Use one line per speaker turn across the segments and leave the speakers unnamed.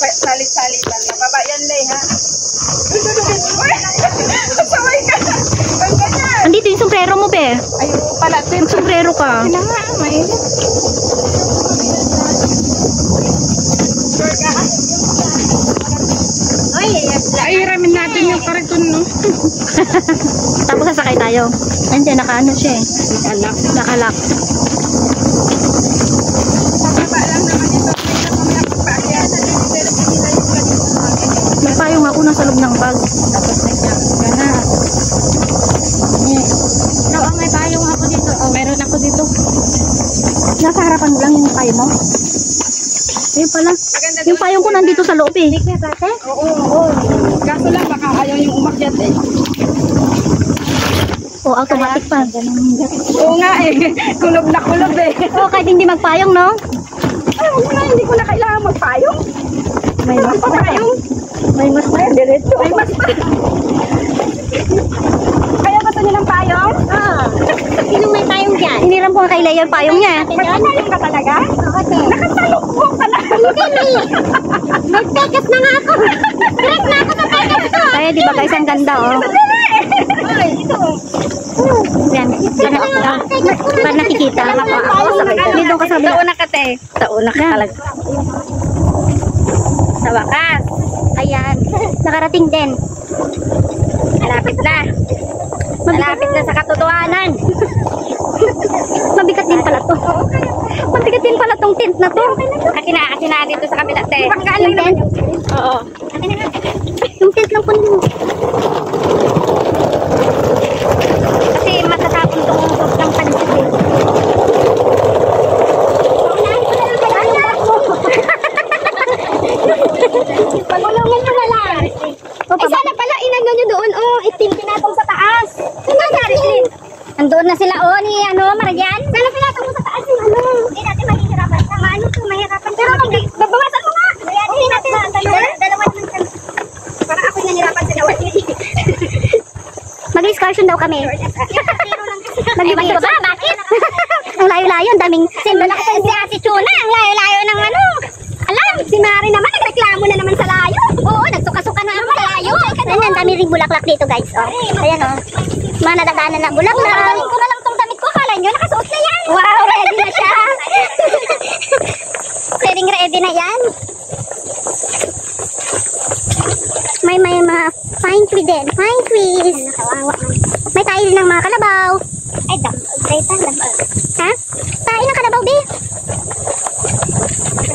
Salit-salitan. Mababa yan, Lay, ha? Pasaway ka. Ang ganyan.
Andito yung sombrero mo, be.
Ayun pala.
Sombrero ka.
Sila nga, mainit. Sure ka, ha? Ay, ramin natin yung kariton, no?
Tapos sasakay tayo. Andiyan, nakaano siya eh.
Nakalak.
Nakalak.
Pababa lang naman ito.
May payong ako nasa loob ng bag.
Tapos nag-jump ka na.
No, may payong ako dito.
Oh, meron ako dito.
Nasa harapan mo lang yung payong mo. Ayun pala. Yung payong ko nandito sa loob eh.
Oo. Kaso lang, baka ayaw yung umakyat eh.
Oh, automatic pa.
Oo nga eh. Kulob na kulob eh.
Oh, kahit hindi magpayong, no?
Ay, huwag na, hindi ko na kailangan magpayong.
May mas pa.
Payong.
May mas pa.
Diretso. May mas pa. Kaya ba ito nilang payong?
Ah. Sino may payong dyan? Hiniram ko nga kay Leia yung payong niya.
Magpapayong ka talaga?
Oo, te.
Nakasalukbong ka na.
Hindi, may. Nag-take na nga ako. Correct na ako sa take ko. Kaya di ba guys, ang ganda oh.
Ay, ito.
Yan. Para nakikita. Hindi doon ka sabi.
Tauna ka, te. Tauna ka talaga.
Sa wakas. Ayan. Nakarating din.
Malapit na. Malapit na sa katotohanan.
Mabigat din pala to. Mabigat din pala tong tent na to.
Akin na dito sa kabila, te.
Yung tent?
Oo.
Yung tent lang po nyo.
Kasi matatapon tong sobrang pansit eh.
Pagulungan mo na lang.
Ay, sana pala inano nyo doon. Oh, itim pinatong sa taas.
Andoon na sila oh ni ano, Marian.
Sana pinatong mo sa taas yung ano. Hindi natin mahihirapan siya. Maano to, mahirapan siya. Pero babawasan mo nga. Hindi natin dalawa naman siya. Parang ako'y nahirapan sa dalawa.
Mag-excursion daw kami.
Mag-ibig ba? Bakit?
Ang layo-layo, ang daming
Sendala ko si Ate Chuna. Ang layo-layo ng ano. Alam, si Mari naman nagreklamo na naman sa layo. Oo, nagsuka-suka na naman sa layo.
Ayan, ang dami ring bulaklak dito guys. Oh. Ayan oh. Mga nadadaanan na bulaklak.
Dadalhin ko na lang tong damit ko. Akala nyo, nakasuot na yan.
Wow, ready na siya. Ready na yan. May mga fine tree din. Fine trees. May tayo din ng mga kalabaw.
Ay, dam.
Ha? Tayo ng kalabaw, be.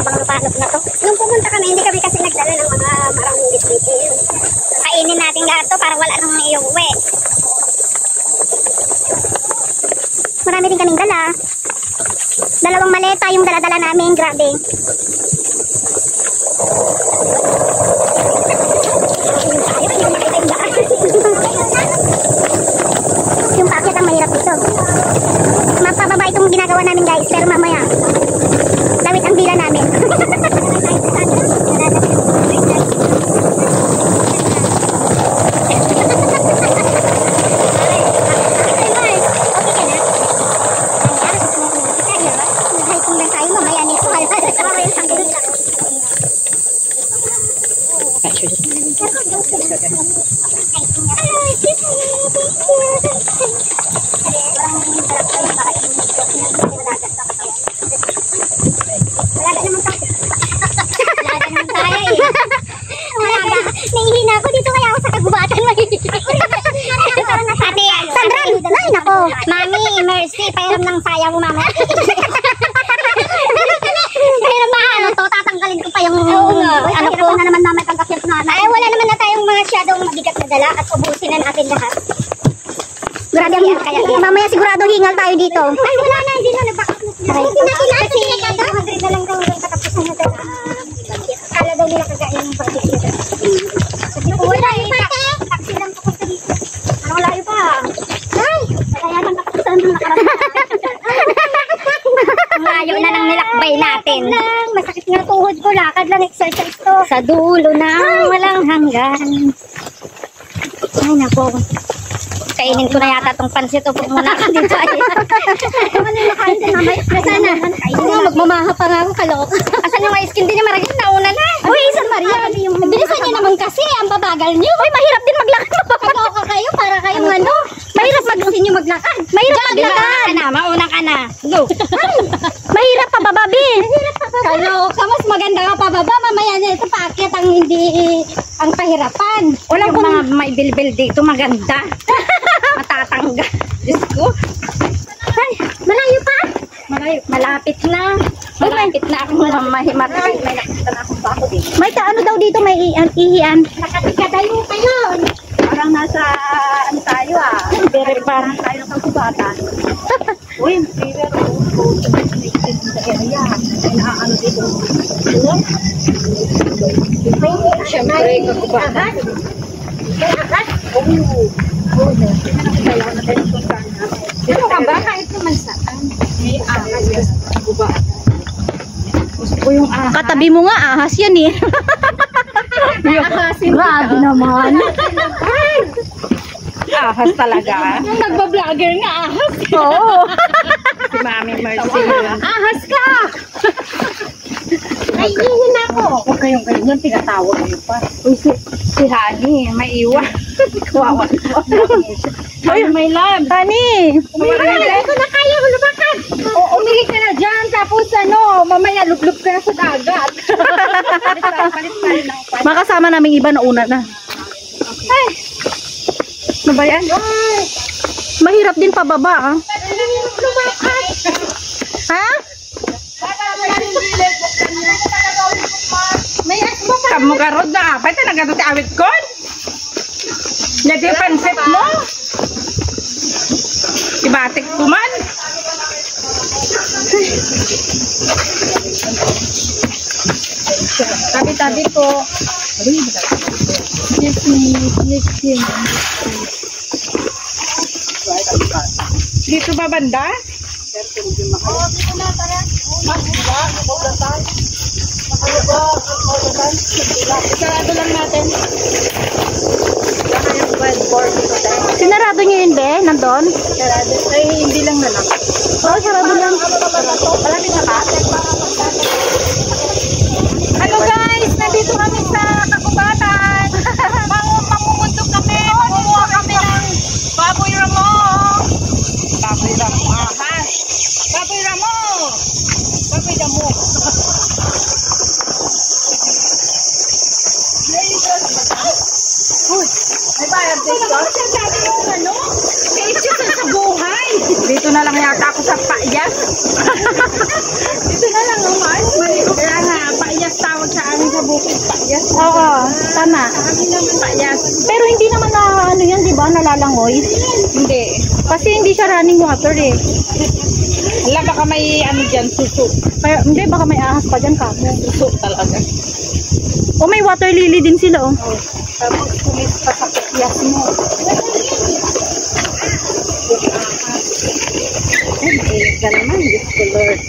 Bang napalot na to. Nung pumunta kami, hindi kami kasi nagdala ng mga maraming bisbitin. Kainin natin lahat to para wala nang iuwi.
Marami din kaming dala. 2 maleta yung dala-dala namin. Grabe. Yung packet ang mahirap dito. Mapababa itong ginagawa namin guys. Pero mamaya, lawit ang bila namin. Nahihina ako dito kaya ako sa kagubatan.
Ate,
Sandran! Ay, nako!
Mami, Mercy, pairam ng saya mo, mama.
Pero ano to, tatanggalin ko pa yung
ano ko na naman mama tanggapin ko na.
Ay, wala naman na tayong mga shadow mabigat na dala at ubusin na natin lahat. Grabe ang kaya. Mamaya sigurado hingal tayo dito.
Ay, wala na, hindi na nag-backup na sila.
Ay,
Hindi na sila. Kasi 200 na lang daw yung katapusan na dala. Akala daw nila kagain yung budget nila. Kasi po, wala yung taxi lang papunta dito. Ano layo pa? Ay, kaya nang katapusan ng nakaraan.
Ang layo na ng nilakbay natin.
Lang, masakit nga tuhod ko, lakad lang exercise to.
Sa dulo na walang hanggan. Ay, nako. Kainin ko na yata tong pansit. Upo muna ako dito.
Ano yung nakain sa mamay?
Sana. Magmamaha pa nga ako, kalok.
Asan yung ice cream din niya, Maragin? Nauna na.
Uy, isan Maria?
kasi, ang babagal nyo.
Uy, mahirap din maglakad.
Kaloka kayo, para kayong ano.
Mahirap
Gusto nyo maglakad.
Mahirap maglakad.
Mauna ka na. Go.
Mahirap pa bababi.
Kaloka, mas maganda ka pababa. Mamaya na ito paakyat ang hindi, ang pahirapan.
Walang mga may bilbil dito maganda. Matatangga. Diyos ko.
Ay, malayo pa?
Malapit na. Malapit na akong mahimatay. May nakita na akong bako dito. May ano daw dito, may ihian.
Nakatigadayo kayo.
Parang nasa, ano tayo Very parang tayo ng kagubatan. Uy, pero sa area. May naaano dito. Siyempre, kagubatan.
Pero ka ba? Kahit naman saan.
May ahas. Kagubatan. Gusto ko yung ahas. Katabi mo nga, ahas yan eh. Grabe naman. Ahas talaga.
Yung nagbablogger nga, ahas.
Oo. Si Mami Mercy.
Ahas ka! Naiihin ako.
Huwag kayong ganyan, tinatawag niyo pa. Uy, si Honey, may iwan. Kawawa. Ay, may lab. Honey!
Hindi ko na kaya hulubakan. Umigit ka na dyan, tapos ano, mamaya lublub ka na sa dagat.
Makasama naming iba na una na. Ay! Ano ba yan? Mahirap din pababa, ha? Ha?
May asbo ka.
Kamu karod na apay talaga to ti awit kon. Jadi pansit mo. Ibatik kuman.
Tabi-tabi po.
Dito ba banda?
Sarado lang natin.
Sinarado niyo yun, be? Nandun?
Sarado. Ay, hindi lang na lang.
Oo, sarado lang.
Malapit na ka? Hello guys! Nandito kami sa Kakubatan. Mangungundok kami. Mangunguha kami ng baboy ramo.
Baboy ramo ahas. Baboy ramo. Baboy ramo.
May bayad dito. Ano? Kaya sa buhay.
Dito na lang yata ako sa paiyas.
Dito na lang naman.
Kaya nga, paiyas tawag sa amin sa bukid. Paiyas.
Oo, tama.
Kami naman paiyas.
Pero hindi naman na, ano yan, di ba, nalalangoy?
Hindi.
Kasi hindi siya running water eh.
Wala baka may ano dyan, suso.
Kaya, hindi, baka may ahas pa dyan kamo.
Suso talaga.
O may water lily din sila, oh.
Tapos kumis pa sa paiyas mo.
Ka naman, Diyos ko Lord.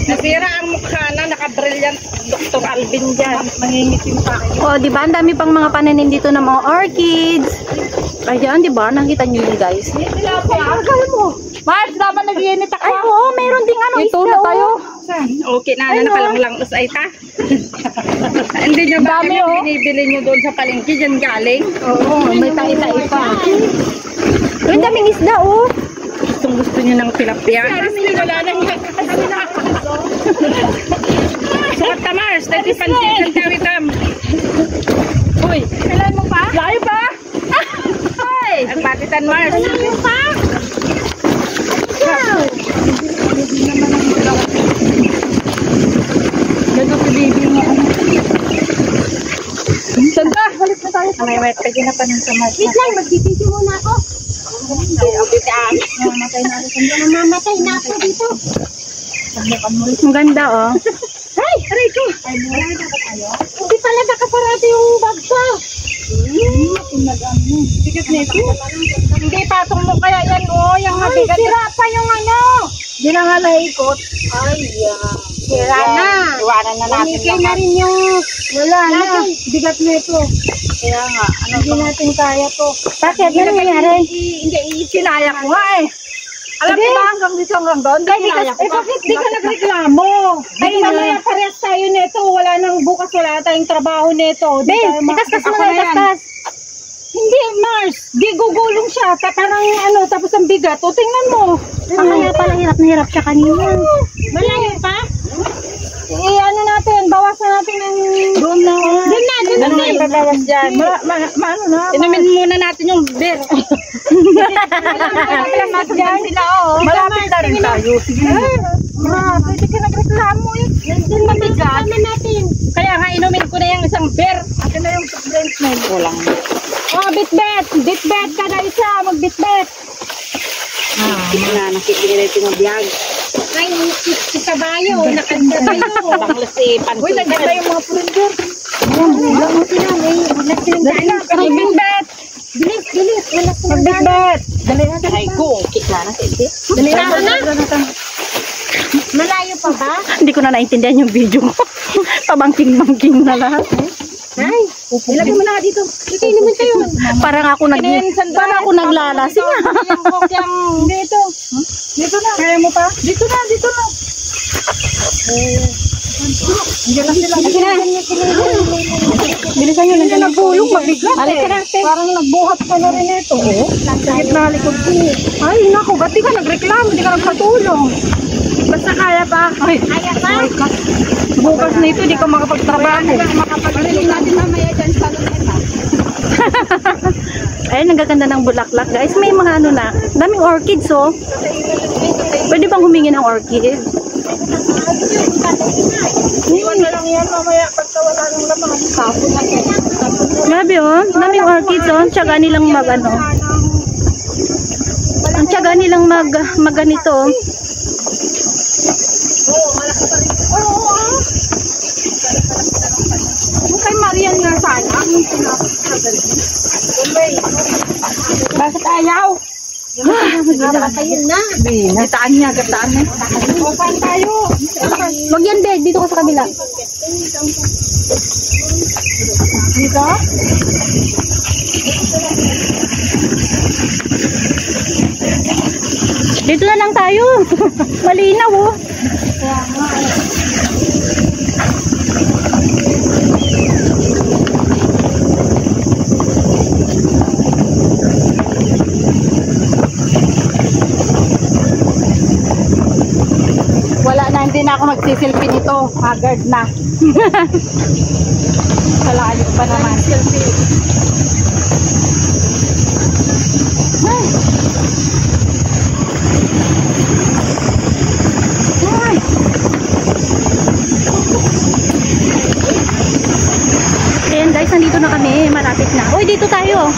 Nasira ang mukha na, naka-brilliant Dr. Alvin dyan. Mangingitim pa akin.
O, di ba, ang dami pang mga pananim dito ng mga orchids. Ayan, di ba, nakita nyo yun, guys.
Mars, dapat nag-iinit ako.
Ay, oo, meron ding ano,
Ito
isda,
na
oh.
tayo. Okay na, nakalang usay ta. Hindi nyo ba
Dami,
yung
oh.
binibili nyo doon sa palengke dyan galing?
Oo, may tayo-tayo pa. Ang daming isda, oh.
Gustong gusto nyo ng tilapia.
Wala na nga.
Sukat ta Mars, dahil pansin ang tawitam. Uy,
Kailan mo pa?
layo pa. Ay, ang patitan Mars.
Kailan mo pa?
Ganto si baby mo. Sanda, balik na tayo.
May wet, pwede na pa ng samas.
Wait lang, magbibidyo muna ako.
Okay ka.
Namamatay na ako dito.
Ang ganda, oh.
Ay, aray ko. Hindi pala nakaparado yung bag ko.
Bigat nito. Hindi, patong mo kaya yan, oh. Yung
Ay,
mabigat.
sira pa yung ano.
Hindi na nga naikot.
Ay, sira na.
Iwanan na natin
Umikay na rin yung...
Wala na.
Bigat na ito.
Kaya nga, ano
Hindi natin kaya to.
Bakit? Ano nangyari?
Hindi, sinaya ko nga eh. Alam mo ba hanggang dito hanggang doon? Bakit di ka nagreklamo? Ay, mamaya parehas tayo nito. Wala nang bukas, wala tayong trabaho nito.
Ben, itastas mo na, itastas.
Hindi, Mars. Di gugulong siya. Parang ano, tapos ang bigat. O, tingnan mo.
Kaya pala hirap na hirap siya kanina.
Malayo pa? Ano natin, bawasan natin ng... Doon na. Doon na yung babawas dyan. Ano na? Inumin muna natin yung beer. Malapit na rin tayo. Sige. Pwede ka nagreklamo eh. Nandun mabigat. Kaya nga, inumin ko na yung isang beer. Akin na yung drinks na yun. Walang. Oh, bitbet. Bitbet ka na isa. Magbitbet.
Nakikita na yung biyag.
Ay, si Kabayo. Nakanta kayo. Panglasipan. Uy, naganda yung mga prunder.
Lang mo sila, may nagsilang tayo.
Magbitbet.
Bilis. Wala sila.
Magbitbet. Dali na.
Ay, kukit na natin.
Dali na.
Malayo pa ba?
Hindi ko na naintindihan yung video ko. Pabangking-bangking na lahat.
Ay, ilagay mo na dito. Ito, inumin tayo.
Parang ako naglalasing.
Dito. Dito na. Kaya mo pa? Dito na. Diyan lang sila.
Bilisan nyo, nandiyan ang
Nagulong, mabigat eh. Parang nagbuhat ka na rin ito. Sakit na likod ko. Ay, naku, ba't di ka nagreklamo? Di ka nagpatulong. Basta kaya pa. Ay,
Kaya pa?
bukas na ito, di ka makapagtrabaho.
Pagaling natin mamaya dyan sa luneta.
Ayun, nagaganda ng bulaklak, guys. May mga ano na, daming orchids, oh. Pwede bang humingi ng orchid?
Iwan na lang yan mamaya pagka wala nang lamang. Tapos na yan.
Grabe, oh. Daming orchids, oh. Tiyaga nilang mag-ano. Ang tiyaga nilang mag-ganito, oh.
Yung kay Marian nga sana. Bakit ayaw?
Ayun na.
Gataan niya. O, saan tayo?
Wag yan, Beg. Dito ka sa kabila.
Dito?
Dito na lang tayo. Malinaw, oh.
Wala na, hindi na ako magsisilpi nito. Haggard na. Salalit pa naman.
Ayan, guys, nandito na kami. Malapit na. Uy, dito tayo.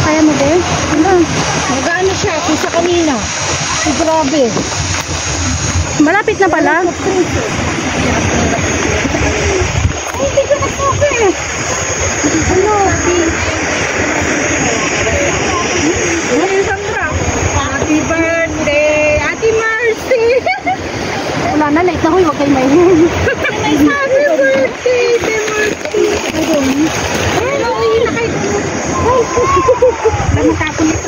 Kaya mo din?
Nagaano siya kung sa kanina. Ay, grabe.
Malapit na pala.
Ay, hindi ka nagsabi. Ano? Hey, Sandra. Happy birthday, Ate Marcy.
Wala na, late na ho. Huwag kayo maingin.
Happy birthday, Ate Marcy. Ay, nauwi na kayo. Ay, matapon ito.